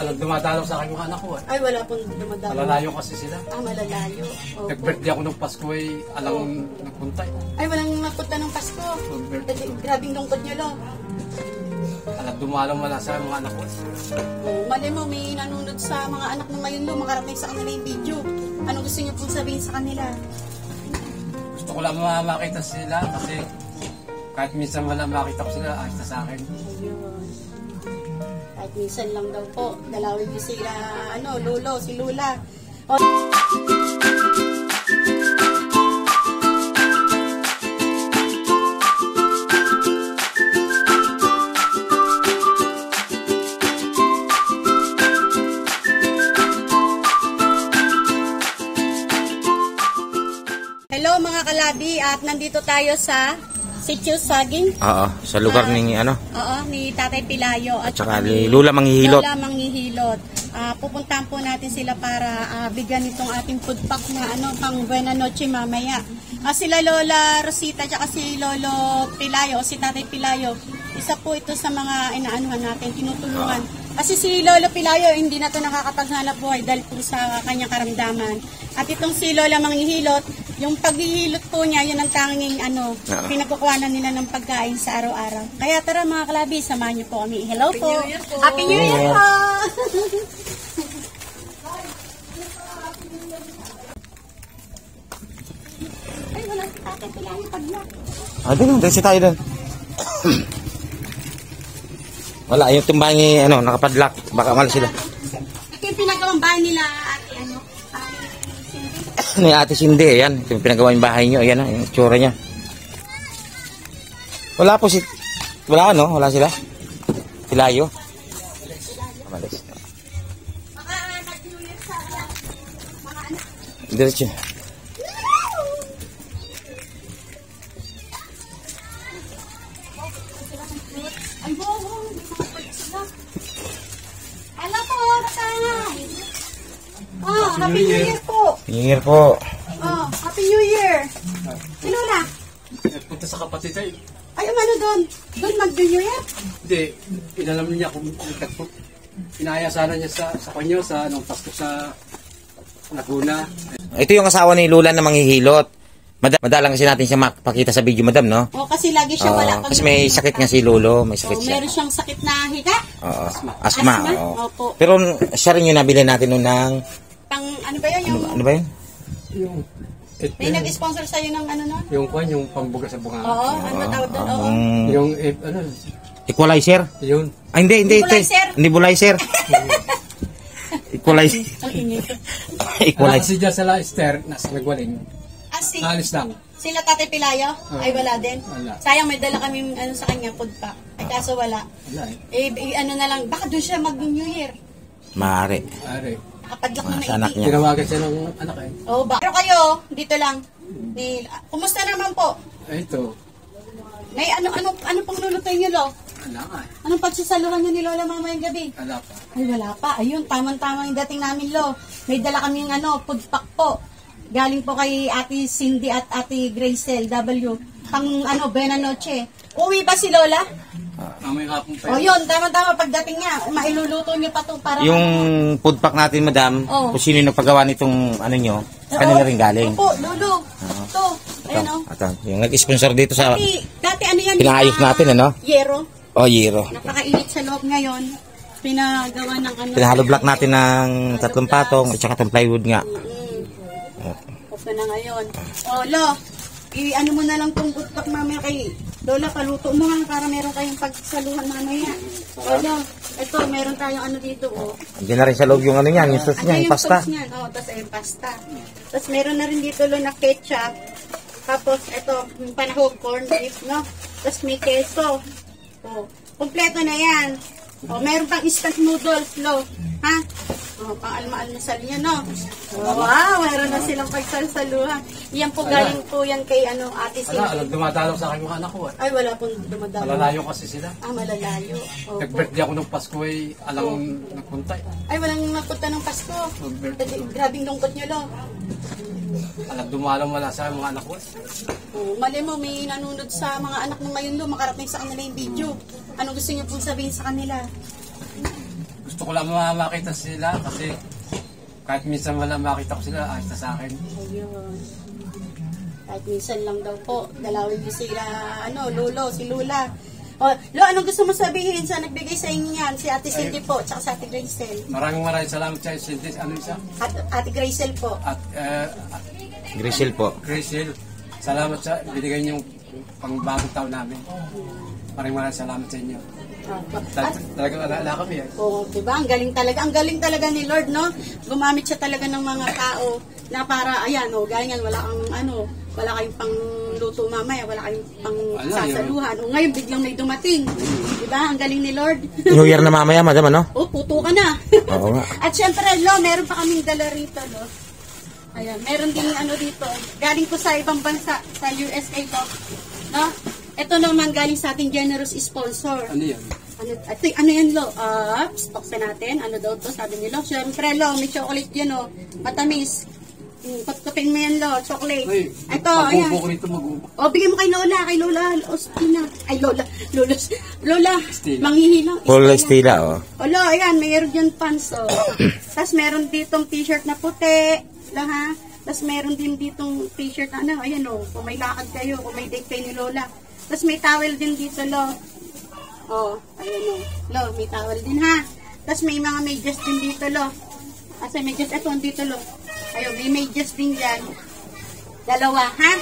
Alam, dumadalaw sa akin yung anak ko. Ay, wala pong dumadalaw. Malalayo kasi sila. Malalayo. Opo. Nag-birthday ako ng Pasko ay alang nagpunta. Ay, walang napunta ng Pasko. Grabing lungkot nyo, lo. Alam, dumalaw wala sa mga anak ko. Mali mo, may nanunod sa mga anak mo ngayon, lo. Makarating sa kanila yung video. Anong gusto nyo pong sabihin sa kanila? Gusto ko lang makita sila kasi kahit minsan wala makita ko sila, ayos na sa akin. Ayun. Kahit minsan lang daw po, dalawin niyo sila, lolo, si Lula. Hello mga kalabi, at nandito tayo sa Sitio Saging. Oo, sa lugar ni ni Tatay Pilayo at saka ni Lula Manghihilot. Lula Manghihilot. Pupuntahan po natin sila para bigyan itong ating food pack na pang Buena Noche mamaya. Sila Lola Rosita at si Lolo Pilayo o si Tatay Pilayo. Isa po ito sa mga inaanuhan natin, tinutulungan. Kasi si Lolo Pilayo hindi na ito nakakapaghanap buhay dahil po sa kanyang karamdaman. At itong si Lola Manghihilot, yung paghihilot po niya, yun ang tanging pinagkukuhanan nila ng pagkain sa araw-araw. Kaya tara mga kalabi, samahan niyo po kami. Hello po! Happy New Year po! Ay, wala si Tatay Pilayo pagla. Doon, diretso tayo doon. Wala, yung tumbahin nakapadlock. Baka malas sila. Ito yung pinagawang bahay nila, Ni Ate Cindy, yan. Ito yung pinagawa yung bahay nyo. Ayan, yung tsura niya. Wala po wala sila. Pilayo. Malis. Diretso. Ay, ala po, Happy New Year po. New Year po. Happy New Year. Sino na? Punta sa kapatid ay. Ay, doon? Doon mag-New Year? Hindi, inalam niya kung inaya sana niya sa kanya sa Pasko sa Laguna. Ito yung asawa ni Lula na Manghihilot. Madalang kasi natin siya makapakita sa video, madam, no? Kasi lagi siya wala. Kasi may sakit nga si Lolo. May sakit siya. Meron siyang sakit na higa? Asma. Opo. Pero siya rin yung nabili natin noon ng... Ano ba yun? Ano ba yun? May nag-sponsor sa'yo ng nun? Yung pambuga sa bunga. Oo, ano tawag doon? Yung, equalizer? Yun. Hindi. Hindi bulizer. Equalizer. Equalizer. Kasi sa Leicester, nasa nagwaling. Alis lang. Sila Tatay Pilayo? Ay, wala din? Wala. Sayang, may dala kami sa kanya, food pack. Ay, kaso wala. Wala na lang, baka doon siya mag-New Year. Maaari. Nakapadlock na sa anak niya. Tinawagan siya ng anak eh. Pero kayo, dito lang. Kumusta naman po? Ito. May ano pong lulutuin niyo, Lo? Wala nga. Anong pagsasaluhan niyo ni Lola mamayang gabi? Wala pa. Ay, wala pa. Ayun, tamang-tama yung dating namin, Lo. May dala kaming food pack po. Galing po kay Ate Cindy at Ate Gracel W. Pang Buena Noche. Uwi ba si Lola? Mamaya hapon pa. Yun, tama-tama pagdating niya. Mailuluto niyo pa to para... Yung food pack natin, madam, kung sino yung nagpagawa nitong nyo, kanila rin galing. Opo, Lolo. Ito. Ayan, Yung nag-sponsor dito sa... Dati yan? Pinaayos natin, Yero. Yero. Napakainit sa loob ngayon. Pinagawa ng Pinahalo block natin ng 3 patong at saka itong plywood nga. Opo na ngayon. Lo, mo na lang itong food pack mamaya kay Lola, paluto mo para meron kayong pagsaluhan mamaya. Lo, ito, meron tayong dito, Hindi na rin sa loob yung niyan, yung sauce niya, yung pasta. Tapos yung pasta. Tapos meron na rin dito, Lo, na ketchup. Tapos, ito, yung panahog, corned beef, no? Tapos may keso. Kompleto na yan. Meron pang instant noodles, Lo. Ha? Pang alma-almasal niya, no? Wow, meron na silang pagsalsaluhan. Yan po, galing po yan kay Ate Cindy. Alam, dumadalaw sa akin yung anak ko. Ay, wala pong dumadalaw. Malalayo kasi sila. Malalayo. Nag-birthday ako ng Pasko ay alang nagpunta. Ay, walang napunta ng Pasko. Grabing lungkot niyo, Lo. Alam, dumalaw wala sa mga anak ko. Mali mo, may nanunod sa mga anak mo ngayon, Lo. Makarating sa kanila yung video. Anong gusto niyo pong sabihin sa kanila? Gusto Gusto ko lang makita sila kasi kahit minsan wala makita ko sila, ayos na sa akin. Ayun. Kahit minsan lang daw po, dalawin niyo sila, Lolo, si Lula. O, Lo, anong gusto mo sabihin sa nagbigay sa inyo yan? Si Ate Cindy po, tsaka si Ate Gracel. Maraming salamat sa Cindy. Ano isa? Ate Gracel po. At Grisel po. Gracel, salamat sa binigay niyong pangbagong taon namin. Maraming salamat sa inyo. Talagang alala kami eh. Oo, diba? Ang galing talaga ni Lord, no? Gumamit siya talaga ng mga tao na para, ayan, ganyan, wala kayong pang luto mamaya, wala kayong pang sasaluhan. O ngayon, biglang may dumating. Diba? Ang galing ni Lord. New Year na mamaya, madam, ano? Oh, puto ka na. Oo nga. At syempre, Lo, meron pa kaming dala rito, Lo. Ayan, meron din dito. Galing ko sa ibang bansa, sa USA to. No? Ito naman galing sa ating generous sponsor. Ano yan? Ano yan, Lo? Buksan natin. Ano daw to? Sabi ni Lo. Syempre, Lo, may chocolate yan, Matamis. Pagkapin mo yan, Lo. Chocolate. Ay, ito, ayan. mag-ubo ko nito, mag-ubo. O, bigyan mo kay Lola. Ospina. Ay, Lola. Stila. Manghihilang. Full Stila, oh. O, Lo, ayan. Mayroon dyan pants, Tapos meron ditong t-shirt na puti. Ha? Tapos meron din ditong t-shirt na ayan, kung may lakad kayo, kung may date kayo ni Lola. Tapos may towel din dito, Lo. Ayan, Lo, may towel din, ha? Tapos may mga medyas din dito, Lo. Kasi medyas, eto, dito, Lo. Ayun, may medyas din dyan. Dalawa, ha?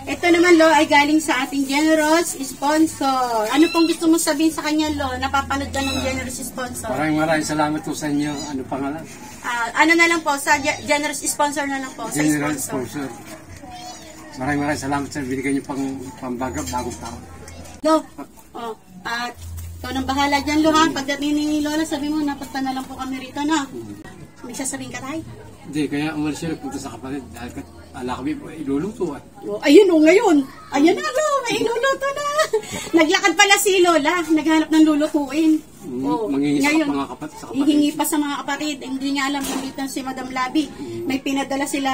Ito naman, Lo, ay galing sa ating generous sponsor. Ano pong gusto mo sabihin sa kanya, Lo? Napapanood ka ng generous sponsor. Maraming salamat po sa inyo. Ano pangalan? Ano na lang po, sa generous sponsor na lang po. General Sa sponsor. sponsor. Maraming salamat sa binigay niyo bagong taon. Lo, at ikaw nang bahala dyan, Lo, ha? Pagdating ni Lola, sabi mo, napunta na lang po kami rito, na. May sasabihin ka, Tay? Hindi, kaya umalis siya punta sa kapatid dahil ala kami iluluto. Ayun, ngayon. Ayan na, Lo, may iluluto na. Naglakad pala si Lola, naghanap ng lulutuin. Mangingi ngayon, sa mga kapatid. hihingi pa sa mga kapatid. Hindi niya alam kung dito si Madam Labi. May pinadala sila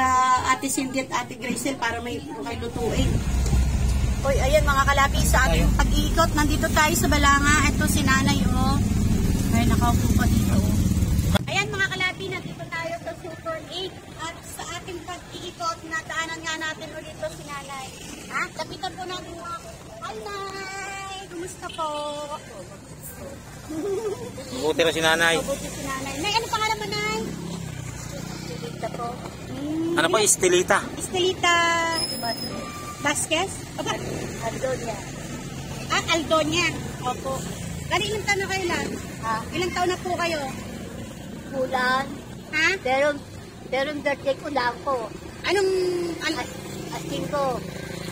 Ate Cindy at Ate Gracel para may lutuin. Hoy, ayan mga kalabi, sa ating pag-iikot, nandito tayo sa Balanga. Ito si Nanay, Ay, nakaupo pa dito, Ayan mga kalabi, nandito tayo sa Super 8. At sa ating pag-iikot, nadaanan nga natin ulit si Nanay. Ha? Lapitan po natin mga, Hi, Nay! Kumusta po? Mabuti rin si nanay. Mabuti si Nanay. Nay, ano pangalan mo, Nay? Estelita po. Ano po, Estelita? Estelita Vasquez? Aldonia. Aldonia. Opo. Kali ilang taon na kayo lang? Ilang taon na po kayo? Kulang. Ha? Pero birthday ko lang po. Anong, Asing ko.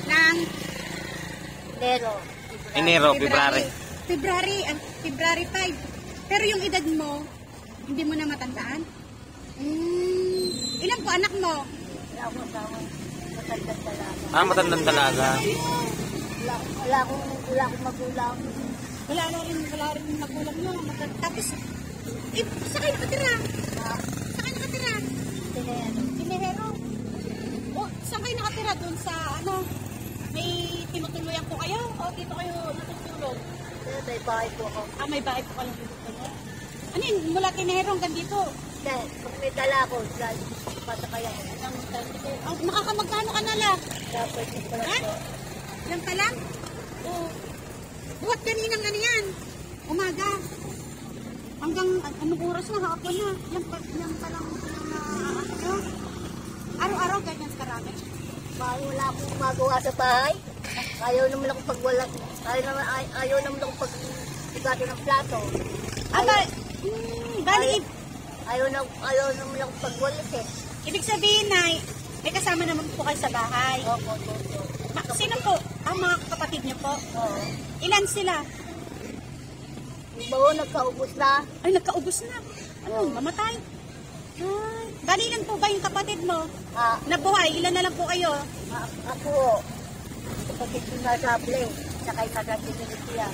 ng Enero. February. February 5. Pero yung edad mo, hindi mo na matandaan? Ilan po anak mo? Wala akong asawa. Matandang talaga. Matandang talaga. Wala akong magulang. Wala rin magulang nyo. Tapos, saan kayo nakatira? Saan kayo nakatira? Tinehero. Saan kayo nakatira? Doon sa, may tinutuluyan po kayo? O dito kayo natutulog? May bahay po ako. May bahay po kayo dito. Ano yun? Mula Tinehero hanggang dito? Pag may dala ako, patakay ako. Makakamagkano ka na lang? Dapat yung pala po. Yan pa lang? Buhat kaninang yan? Umaga. Hanggang anong oras na? Hapon na. Yan pa lang. Araw-araw ganyan karami. Wala akong magawa sa bahay. Ayaw naman akong pagwala. Ayaw naman akong pag-ibado ng plato. Bali, Ayaw naman akong pagwalis eh. ibig sabihin na may kasama naman po kayo sa bahay. Opo. Sino po? Mga kapatid niyo po? Oo. Ilan sila? Oo, nagkaubos na. Ay, nagkaubos na. Mamatay? Ay, bali ilan po ba yung kapatid mo? Nabuhay, ilan na lang po kayo? Ako, kapatid ko na sable. Saka yung kagatin siya.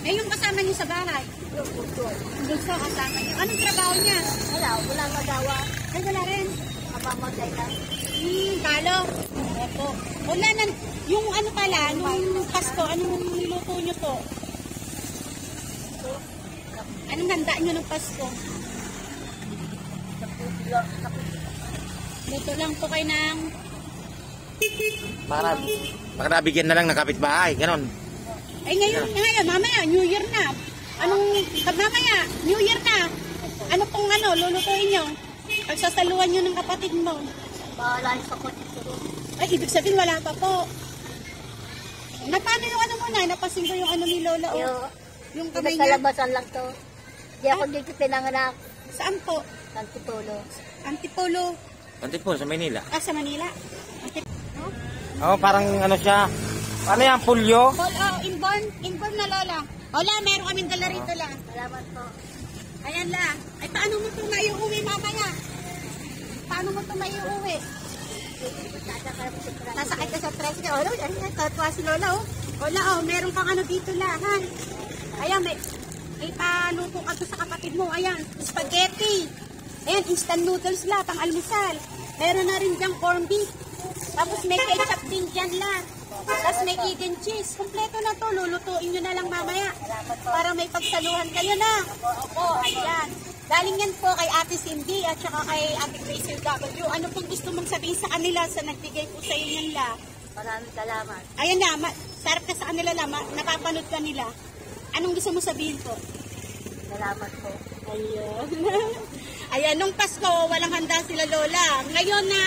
Yung kasama niyo sa bahay? Yung puso. Doon sa kasama niyo. Anong trabaho niya? Wala magawa. Ay, wala rin. Mapamatay na. Talo. Opo. Wala na. Yung ano pala, nung Pasko, anong niluto niyo po? Anong handa nyo ng Pasko? Luto lang po kayo ng... Baka nabigyan na lang ng kapitbahay, ganon. Ay ngayon, mamaya, New Year na. Mamaya, New Year na. Ano pong lulutuin nyo? Pagsasaluhan nyo ng kapatid mo. Bahala sa kotse. Ay, ibig sabihin wala pa po. Paano yung muna? Napasin ko yung ni Lola. Yung kamay niya. Kalabasan lang to. Di ako dito pinanganak. Saan po? Antipolo. Antipolo. Antipolo sa Manila. Sa Manila. Parang siya. Ano yan, pulyo? Inborn na Lola. Lola, meron kaming dala rito la. Salamat po. Ayan la. Ay, paano mo ito maiuwi mamaya? Paano mo ito maiuwi? Sasakay ka sa tricycle. Ayan, tatwa si Lola Lola, meron kang dito la, ha? Ayan, may paluto ka sa kapatid mo. Ayan, spaghetti. Ayan, instant noodles la, pang almusal. Meron na rin diyang corned beef. Tapos may ketchup din dyan la. Tapos may egg and cheese. Kompleto na to. Lulutuin nyo na lang mamaya. Para may pagsaluhan kayo na. Opo, ayan. Galing yan po kay Ate Cindy at saka kay Ate Gracie W. Ano pong gusto mong sabihin sa kanila sa nagbigay po sa inyo la? Maraming salamat. Ayan na, sarap ka sa kanila la. Napapanood ka nila. Anong gusto mo sabihin po? Salamat po. Ayun. Ayan, nung Pasko, walang handa sila Lola. Ngayon na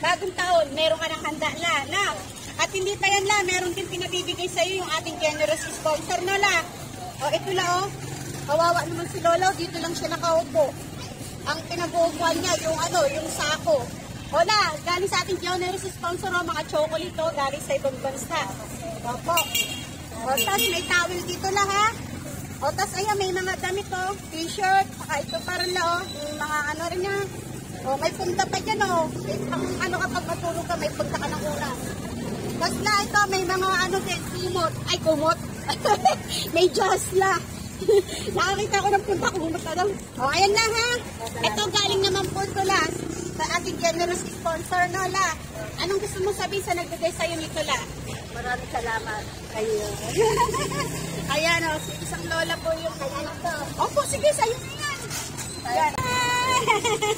bagong taon, meron ka ng handa la. At hindi pa yan la, meron din pinabibigay sa iyo yung ating generous sponsor no la. Ito la kawawa naman si Lola, dito lang siya nakaupo. Ang pinag-uupuan niya, yung sako. Lola, galing sa ating generous sponsor mga chocolate galing sa ibang bansa. Opo. Tapos may towel dito la ha. Tapos ayan, may mga damit t-shirt, saka ito para la yung mga rin niya. May punta pa dyan kapag matulog ka, may punta ka ng uras. Tapos na ito, may mga din, kumot. Ay, kumot. May jazz la. Nakakita ko ng punta, kumot na daw. Ayan na ha. Ito galing naman po ito la. Sa ating generous sponsor no la. Anong gusto mo sabihin sa nagbigay sa'yo nito la? Maraming salamat. Ayun. Ayan isang lola po yung kaya to. Opo, sige, sa'yo na yan. Ayan.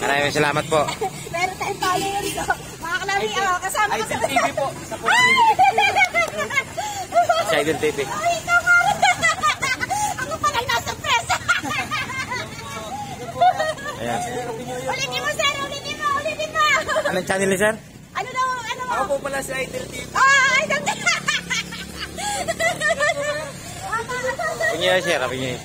Maraming salamat po. Meron tayong followers mga kalami, kasama ko sa TV po. Sa Idol TV. Ay, ikaw nga rin. Ako pala nasa press. Ayan. Ulitin mo, sir. Ulitin mo. Anong channel ni sir? Ano daw? Ako po pala si Idol TV. Idol TV. Pinyo sir, pinyo.